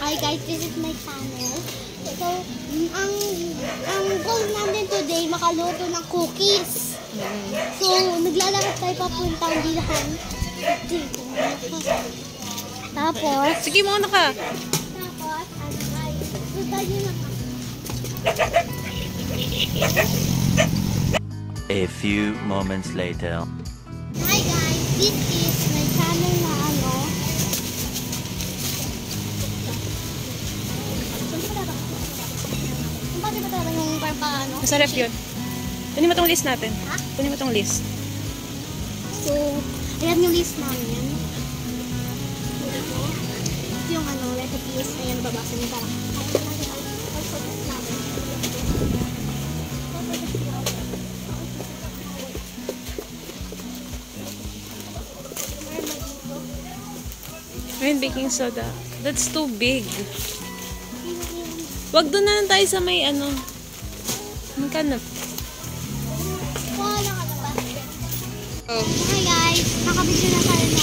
Hi guys, this is my channel. So, ang goal natin today, makaluto ng cookies. So, naglalakad tayo papuntang Bilhan. Tapos, sige muna ka. Tapos, ano guys, tayo na. A few moments later. Hi guys, this is my channel na ano. Bakit ba talaga yung paano? Nasa ref yun. Kunin mo tong list natin. Ha? Kunin mo tong list. So, ayan yung list namin. Ito yung ano, recipes. Ayan, babasa niyo parang. Ayun, baking soda. That's too big. Wag doon na lang tayo sa may ano. Magkano? Wala ka na ba? Oh. Hi guys, nakabigyan na tayo na.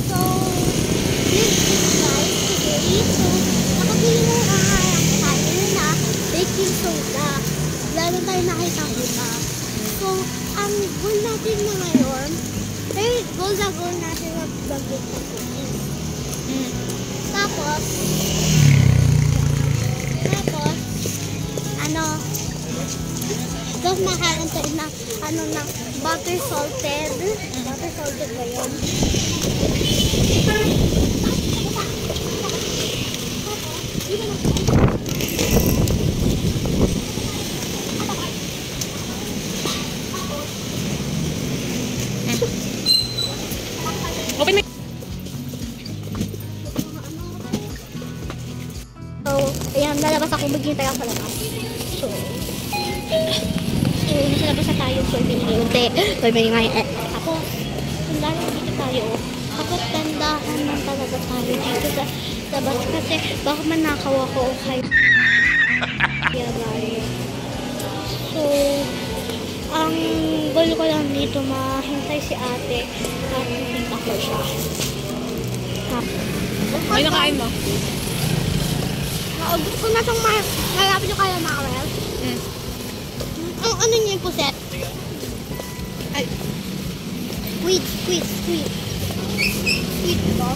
So, this is guys today. So, nakabili na tayo na baking soda. Lalo tayo nakita. So, ang goal natin na ngayon, goal natin na mag-bake ng cookies. Tapos, tapos makaroon tayo ng, ng butter salted. Butter salted ba yun? Open mo. So, ayan, lalabas ako. Maghintay ako sa labas. So, nasa labas na tayo. So, binigay nga yung tapos, kung lalo dito tayo, tapos tandahan lang talaga tayo dito sa labas kasi baka manakaw ako o kayo. Kaya guys. So, ang goal ko lang dito, mahintay si ate at makita ko siya. Ay, nakain mo? Kung nasang malapit yung kaya makawel. Ano niya yung puset? Ay. Sweet. Sweet ito.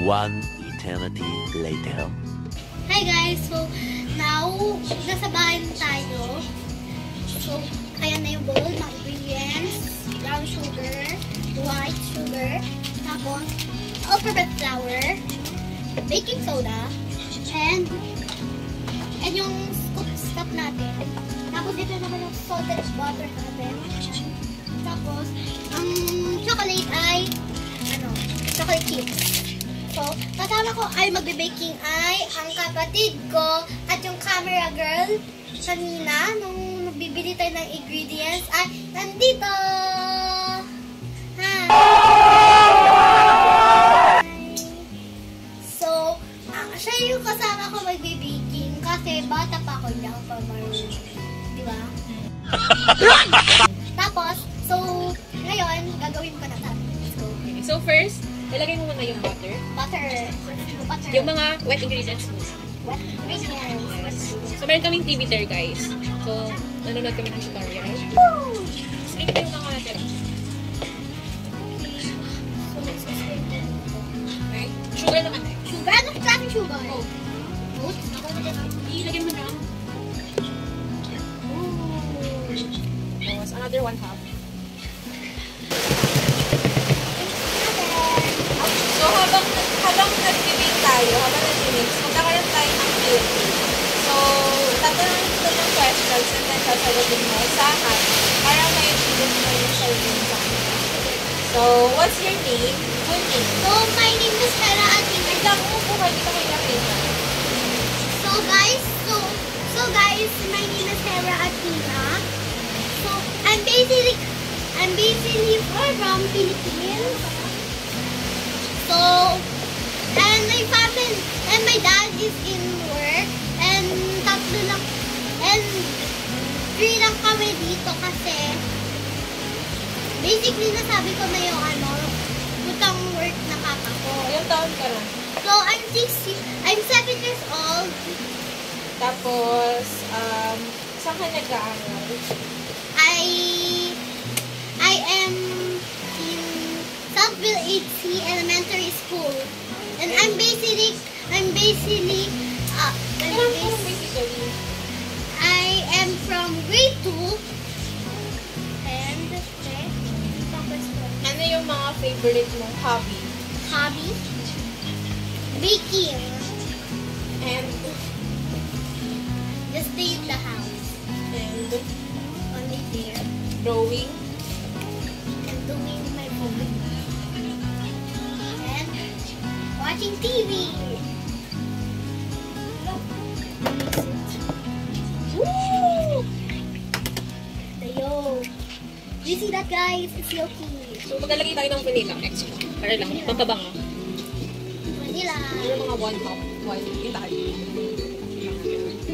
One eternity later. Hi guys, so now nasa bahay na tayo. So, kaya na yung bowl, mga ingredients, brown sugar, white sugar, tapos all-purpose flour, baking soda, and yung scoop stuff natin. Tapos dito naman yung salted butter natin. Tapos, ang chocolate ay, chocolate chips. So, kasama ko ay magbe-baking ay ang kapatid ko at yung camera girl kanina nung bibili tayo ng ingredients ay nandito! Hi! So, siya yung kasama ko magbe-baking kasi bata pa ako, hindi ako pa marunong. Di ba? Tapos, so, ngayon, gagawin ko na tayo. Let's go. So first, ilagay mo muna yung butter. Butter. Yung mga wet ingredients mo. Wet ingredients. So meron kaming TV there guys. So, nanonood kami ng tutorial. Woo! Sige tayo mga natin. Okay. Sugar naman eh. Sugar? Anong klaseng sugar? Oh. Oat? Ilagay mo na. Tapos another 1/2. So, habang nag-bake tayo, habang nag-mix, magkakaroon tayo ng milk. So, tatanungin ko ng questions and then sasagutin mo sa akin para may achievement mo yung sagutin sa akin. So, what's your name? Full name? So, my name is Hera Atina. Wait lang, umupo ka, hindi ka kayo nakita. So guys, my name is Hera Atina. So, I'm basically from Philippines. So, and my family, and my dad is in work, and 3 lang kami dito kasi Basically, nasabi ko na yung utang work na papa ko. Ilang taon ka na? So, I'm 7 years old. Tapos, saan ka nag-aaral? I am in Southville HC Elementary School. And I'm basically, I am from grade 2. And, ano yung mga favorite mong hobby? hobby? Baking. And, Just stay in the house. and Only there. drawing? And doing my phone. And watching TV. Woo! Yo. You see that, guys? It's Yoki. So, maglalagay tayo ng vanilla extra. Para lang, pampabango. Vanilla. Ano mga 1 cup? 1 in tayo.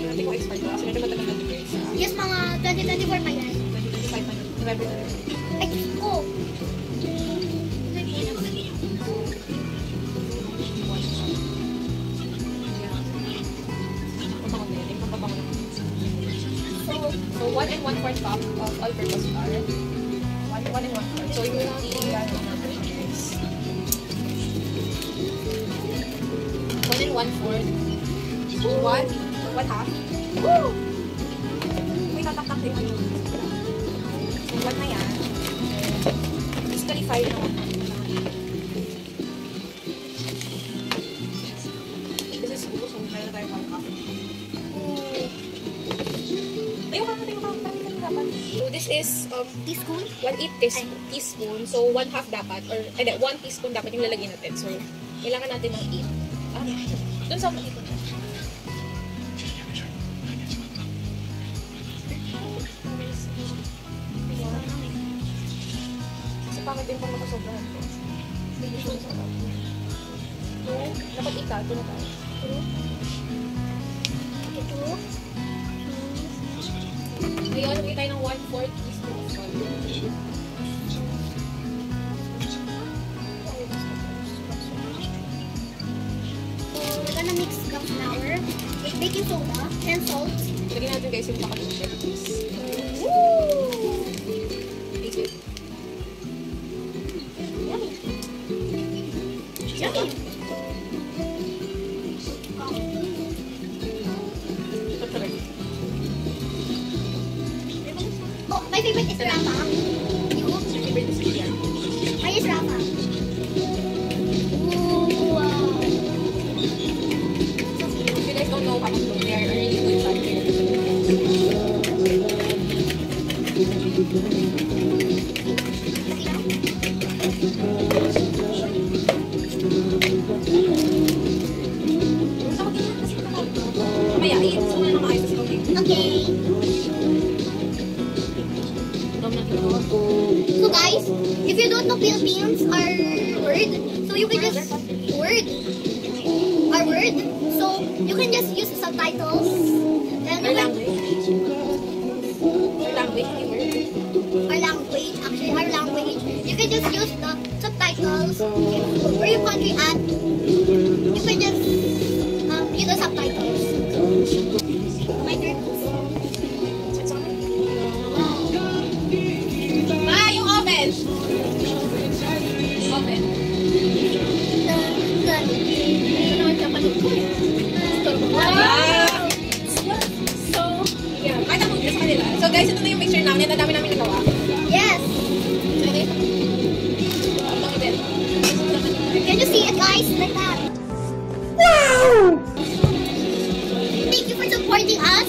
Hindi ko expert ko kasi medyo matagal na dito sa Yes, mga 2024 pa yan. 2025 pa November na rin. Ay, ko. So 1 and 1/4 cup of all-purpose flour. 1 and 1/4. So yung iilan ng natin is 1 and 1/4. 1/2. Woo! May tatak-tak din yun. So 1 na yan. Basically 5 na 1. This is good. So kaya na tayo 1 cup. So this is Teaspoon? 1/8 teaspoon. So 1/2 dapat or 1 teaspoon dapat yung lalagyan natin. So kailangan natin ng 8. Doon sa mga ito. Kasi bakit din pang makasobrahan ko? So, dapat ito na tayo. Ito. Ngayon, lagay tayo ng 1/4 teaspoon of salt. So, we're gonna mix the flour with baking soda and salt. Lagyan natin guys yung baka-sugar. Woo! Taste it. Yummy. Yummy. Oh, my favorite is Rafa. You? Your favorite is Korean. Mine is Rafa. Ooh, wow. If you guys don't know how to cook, they are a really good chef. Mamaya, i-iso mo na ng maayos. Okay. So guys, if you don't know Philippines our word, so you can just our word. So you can just use subtitles. And Our language. Our language, actually our language. You can just use the subtitles. Where your country at, you can just use the subtitles. My turn. Yung oven! Oven. Wow! So, yeah. Kahit ako sa kanila. So guys, ito na yung picture namin. Ang dami namin nagawa. Yes! So, ito yung ang event. Can you see it, guys? Like that. Wow! Thank you for supporting us.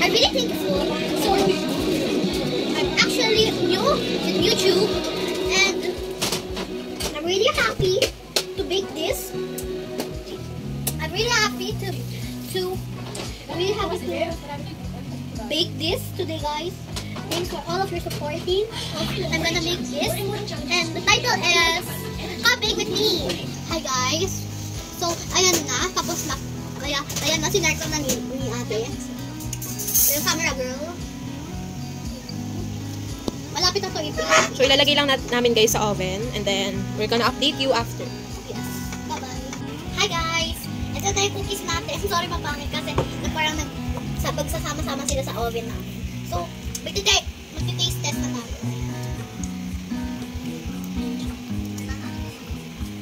I'm really thankful. So, I'm actually new in YouTube, and I'm really happy to bake this. I'm really happy to bake this today, guys. Thanks for all of your supporting. I'm gonna make this, and the title is Come Bake With Me. Hi guys. So, ayan na, tapos na. Ayan na, sinarko na ni ate. Yung camera girl. Wala malapit na to ipin. So, ilalagay lang namin guys sa oven. And then, we're gonna update you after. Yes. Bye-bye. Hi guys! Ito na yung cookies natin. Sorry mapangit kasi parang pagsasama-sama sila sa oven namin. So, magti-taste test na natin.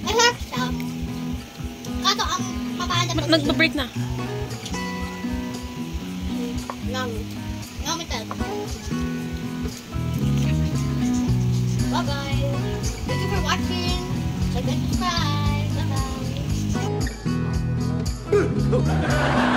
Masarap siya. Kaso ang mapahanda pa. Mag-break na. Yummy. Yummy talaga. Bye-bye. Thank you for watching. Like and subscribe. Bye-bye.